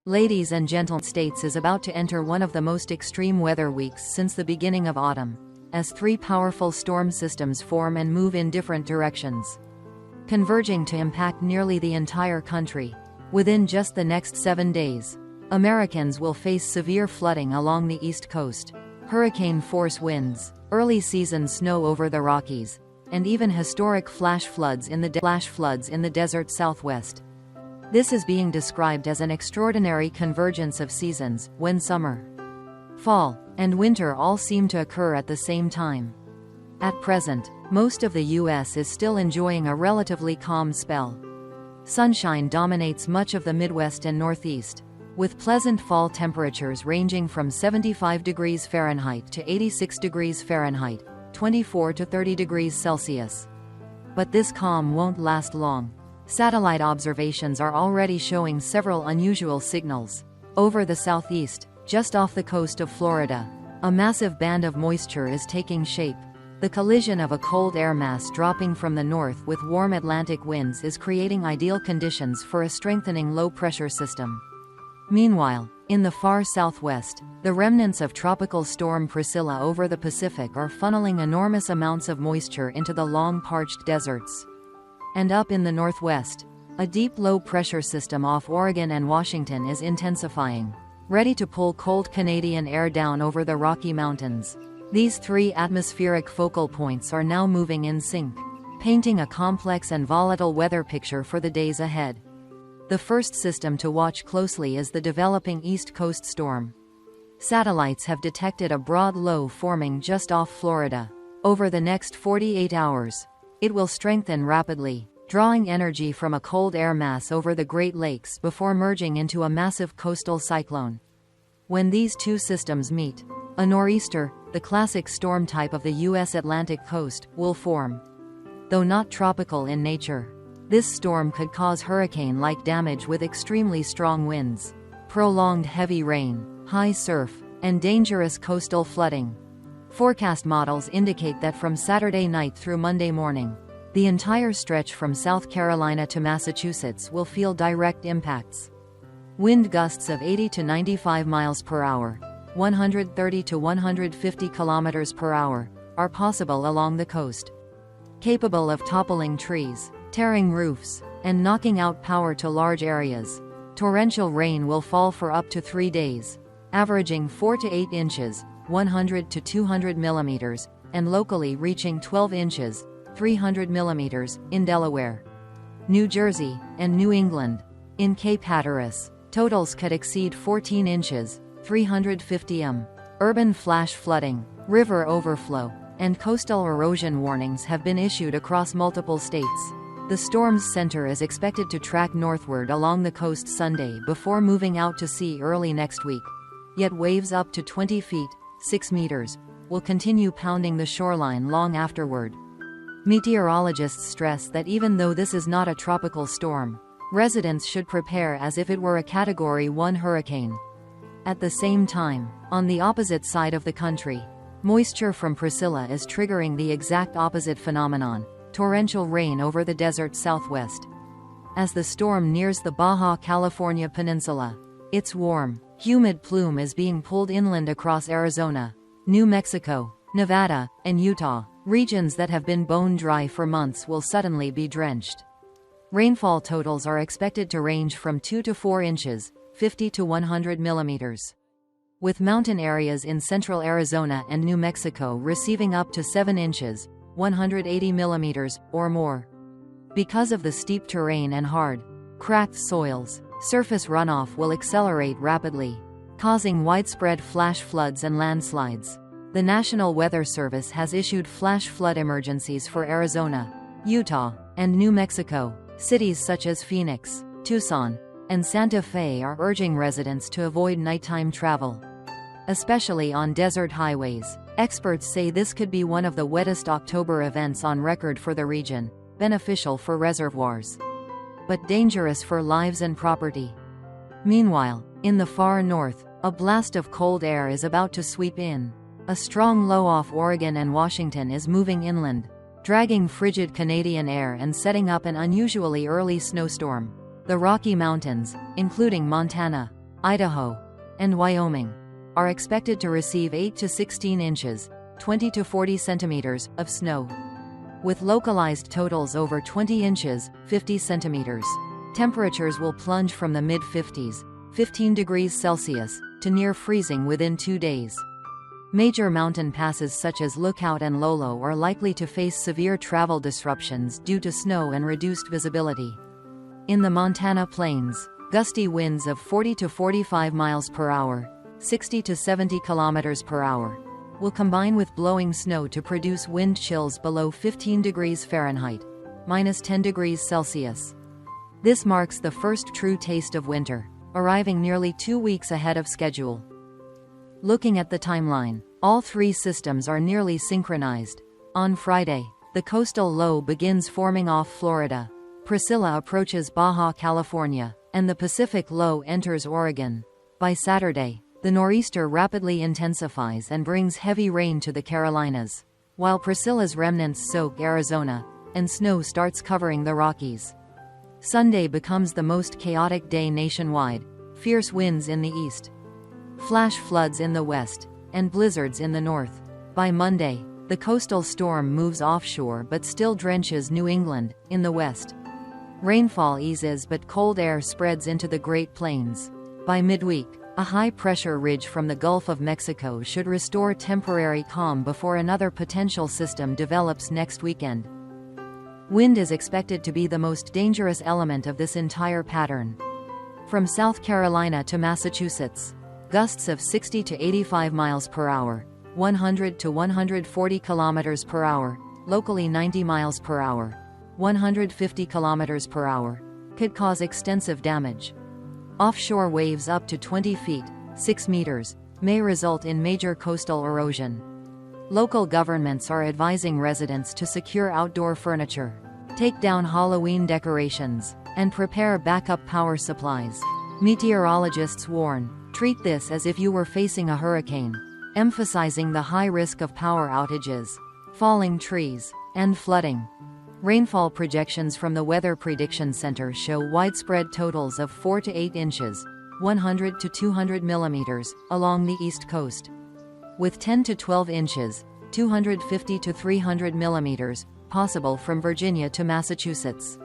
Ladies and gentlemen, States is about to enter one of the most extreme weather weeks since the beginning of autumn, as three powerful storm systems form and move in different directions, converging to impact nearly the entire country. Within just the next 7 days, Americans will face severe flooding along the East Coast, hurricane-force winds, early season snow over the Rockies, and even historic flash floods in the desert Southwest. This is being described as an extraordinary convergence of seasons, when summer, fall, and winter all seem to occur at the same time. At present, most of the U.S. is still enjoying a relatively calm spell. Sunshine dominates much of the Midwest and Northeast, with pleasant fall temperatures ranging from 75 degrees Fahrenheit to 86 degrees Fahrenheit, 24 to 30 degrees Celsius. But this calm won't last long. Satellite observations are already showing several unusual signals. Over the southeast, just off the coast of Florida, a massive band of moisture is taking shape. The collision of a cold air mass dropping from the north with warm Atlantic winds is creating ideal conditions for a strengthening low-pressure system. Meanwhile, in the far southwest, the remnants of Tropical Storm Priscilla over the Pacific are funneling enormous amounts of moisture into the long parched deserts. And up in the northwest, a deep low-pressure system off Oregon and Washington is intensifying, ready to pull cold Canadian air down over the Rocky Mountains. These three atmospheric focal points are now moving in sync, painting a complex and volatile weather picture for the days ahead. The first system to watch closely is the developing East Coast storm. Satellites have detected a broad low forming just off Florida. Over the next 48 hours, it will strengthen rapidly, drawing energy from a cold air mass over the Great Lakes before merging into a massive coastal cyclone. When these two systems meet, a nor'easter, the classic storm type of the U.S. Atlantic coast, will form. Though not tropical in nature, this storm could cause hurricane-like damage with extremely strong winds, prolonged heavy rain, high surf, and dangerous coastal flooding. Forecast models indicate that from Saturday night through Monday morning, the entire stretch from South Carolina to Massachusetts will feel direct impacts. Wind gusts of 80 to 95 miles per hour, 130 to 150 kilometers per hour, are possible along the coast, capable of toppling trees, tearing roofs, and knocking out power to large areas. Torrential rain will fall for up to 3 days, averaging 4 to 8 inches, 100 to 200 millimeters, and locally reaching 12 inches, 300 millimeters, in Delaware, New Jersey, and New England. In Cape Hatteras, totals could exceed 14 inches, 350 m. Urban flash flooding, river overflow, and coastal erosion warnings have been issued across multiple states. The storm's center is expected to track northward along the coast Sunday before moving out to sea early next week. Yet waves up to 20 feet, 6 meters, will continue pounding the shoreline long afterward. Meteorologists stress that even though this is not a tropical storm, residents should prepare as if it were a Category 1 hurricane. At the same time, on the opposite side of the country, moisture from Priscilla is triggering the exact opposite phenomenon: torrential rain over the desert Southwest. As the storm nears the Baja California peninsula, its warm, humid plume is being pulled inland across Arizona, New Mexico, Nevada, and Utah. Regions that have been bone dry for months will suddenly be drenched. Rainfall totals are expected to range from 2 to 4 inches, 50 to 100 millimeters, with mountain areas in central Arizona and New Mexico receiving up to 7 inches, 180 millimeters, or more. Because of the steep terrain and hard, cracked soils, surface runoff will accelerate rapidly, causing widespread flash floods and landslides. The National Weather Service has issued flash flood emergencies for Arizona, Utah, and New Mexico. Cities such as Phoenix, Tucson, and Santa Fe are urging residents to avoid nighttime travel, especially on desert highways. Experts say this could be one of the wettest October events on record for the region, beneficial for reservoirs, but dangerous for lives and property. Meanwhile, in the far north, a blast of cold air is about to sweep in. A strong low off Oregon and Washington is moving inland, dragging frigid Canadian air and setting up an unusually early snowstorm. The Rocky Mountains, including Montana, Idaho, and Wyoming are expected to receive 8 to 16 inches, 20 to 40 centimeters, of snow, with localized totals over 20 inches, 50 centimeters. Temperatures will plunge from the mid-50s, 15 degrees Celsius, to near freezing within 2 days. Major mountain passes such as Lookout and Lolo are likely to face severe travel disruptions due to snow and reduced visibility. In the Montana plains, gusty winds of 40 to 45 miles per hour, 60 to 70 kilometers per hour, will combine with blowing snow to produce wind chills below 15 degrees Fahrenheit, minus 10 degrees Celsius. This marks the first true taste of winter, arriving nearly 2 weeks ahead of schedule. Looking at the timeline, all three systems are nearly synchronized. On Friday, the coastal low begins forming off Florida, Priscilla approaches Baja California, and the Pacific low enters Oregon. By Saturday, the nor'easter rapidly intensifies and brings heavy rain to the Carolinas, while Priscilla's remnants soak Arizona, and snow starts covering the Rockies. Sunday becomes the most chaotic day nationwide, fierce winds in the east, flash floods in the west, and blizzards in the north. By Monday, the coastal storm moves offshore but still drenches New England, in the west. Rainfall eases but cold air spreads into the Great Plains. By midweek, a high-pressure ridge from the Gulf of Mexico should restore temporary calm before another potential system develops next weekend. Wind is expected to be the most dangerous element of this entire pattern. From South Carolina to Massachusetts, gusts of 60 to 85 miles per hour, 100 to 140 kilometers per hour, locally 90 miles per hour, 150 kilometers per hour, could cause extensive damage. Offshore waves up to 20 feet, 6 meters, may result in major coastal erosion. Local governments are advising residents to secure outdoor furniture, take down Halloween decorations, and prepare backup power supplies. Meteorologists warn, treat this as if you were facing a hurricane, emphasizing the high risk of power outages, falling trees, and flooding. Rainfall projections from the Weather Prediction Center show widespread totals of 4 to 8 inches, 100 to 200 millimeters, along the East Coast, with 10 to 12 inches, 250 to 300 millimeters, possible from Virginia to Massachusetts.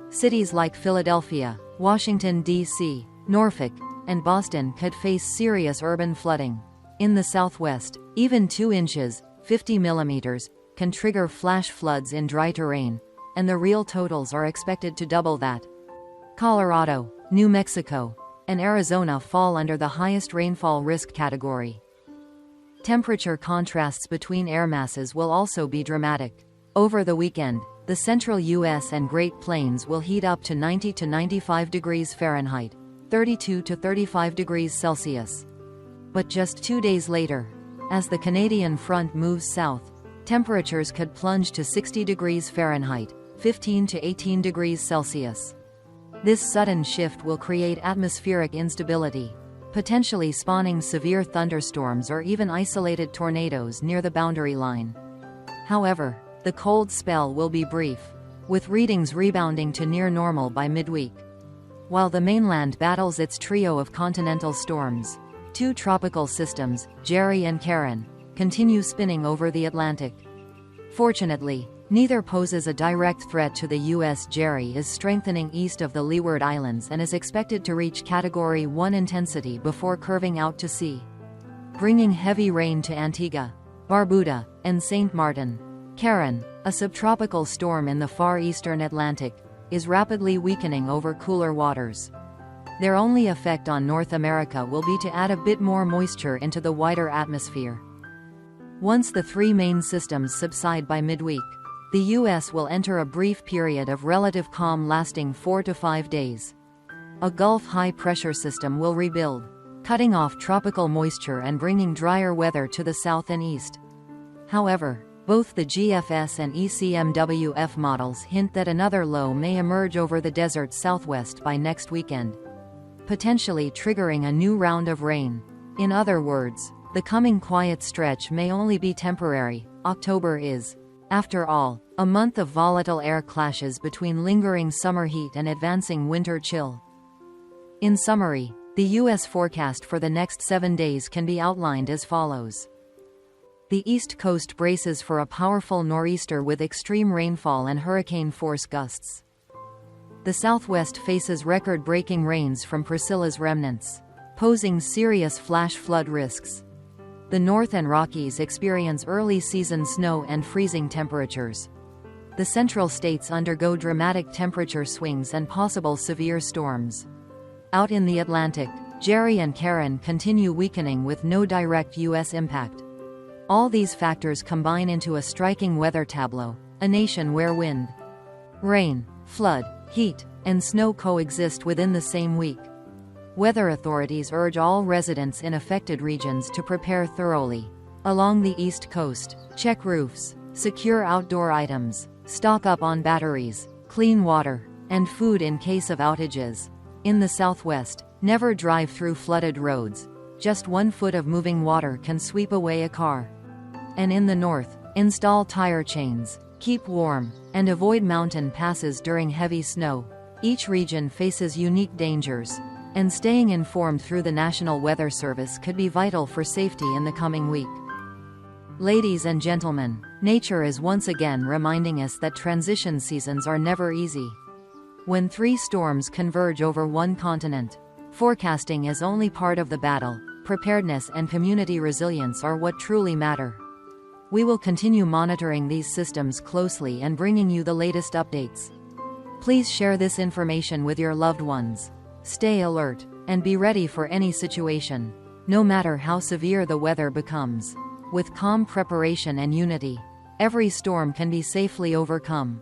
Cities like Philadelphia, Washington, D.C., Norfolk, and Boston could face serious urban flooding. In the Southwest, even 2 inches, 50 millimeters, can trigger flash floods in dry terrain, and the real totals are expected to double that. Colorado, New Mexico, and Arizona fall under the highest rainfall risk category. Temperature contrasts between air masses will also be dramatic. Over the weekend, the central U.S. and Great Plains will heat up to 90 to 95 degrees Fahrenheit, 32 to 35 degrees Celsius. But just 2 days later, as the Canadian front moves south, temperatures could plunge to 60 degrees Fahrenheit, 15 to 18 degrees Celsius. This sudden shift will create atmospheric instability, potentially spawning severe thunderstorms or even isolated tornadoes near the boundary line. However, the cold spell will be brief, with readings rebounding to near normal by midweek. While the mainland battles its trio of continental storms, 2 tropical systems, Jerry and Karen, continue spinning over the Atlantic. Fortunately, neither poses a direct threat to the U.S. Jerry is strengthening east of the Leeward Islands and is expected to reach Category 1 intensity before curving out to sea, bringing heavy rain to Antigua, Barbuda, and Saint Martin. Karen, a subtropical storm in the far eastern Atlantic, is rapidly weakening over cooler waters. Their only effect on North America will be to add a bit more moisture into the wider atmosphere. Once the 3 main systems subside by midweek, the U.S. will enter a brief period of relative calm lasting 4 to 5 days. A Gulf high-pressure system will rebuild, cutting off tropical moisture and bringing drier weather to the south and east. However, both the GFS and ECMWF models hint that another low may emerge over the desert southwest by next weekend, potentially triggering a new round of rain. In other words, the coming quiet stretch may only be temporary. October is, after all, a month of volatile air clashes between lingering summer heat and advancing winter chill. In summary, The U.S. forecast for the next 7 days can be outlined as follows. The East Coast braces for a powerful nor'easter with extreme rainfall and hurricane-force gusts. The Southwest faces record-breaking rains from Priscilla's remnants, posing serious flash flood risks. The North and Rockies experience early-season snow and freezing temperatures. The central states undergo dramatic temperature swings and possible severe storms. Out in the Atlantic, Jerry and Karen continue weakening with no direct U.S. impact. All these factors combine into a striking weather tableau, a nation where wind, rain, flood, heat, and snow coexist within the same week. Weather authorities urge all residents in affected regions to prepare thoroughly. Along the East Coast, check roofs, secure outdoor items, stock up on batteries, clean water, and food in case of outages. In the Southwest, never drive through flooded roads. Just 1 foot of moving water can sweep away a car. And in the North, install tire chains, keep warm, and avoid mountain passes during heavy snow. Each region faces unique dangers, and staying informed through the National Weather Service could be vital for safety in the coming week. Ladies and gentlemen, nature is once again reminding us that transition seasons are never easy. When 3 storms converge over one continent, forecasting is only part of the battle. Preparedness and community resilience are what truly matter. We will continue monitoring these systems closely and bringing you the latest updates. Please share this information with your loved ones. Stay alert, and be ready for any situation, no matter how severe the weather becomes. With calm preparation and unity, every storm can be safely overcome.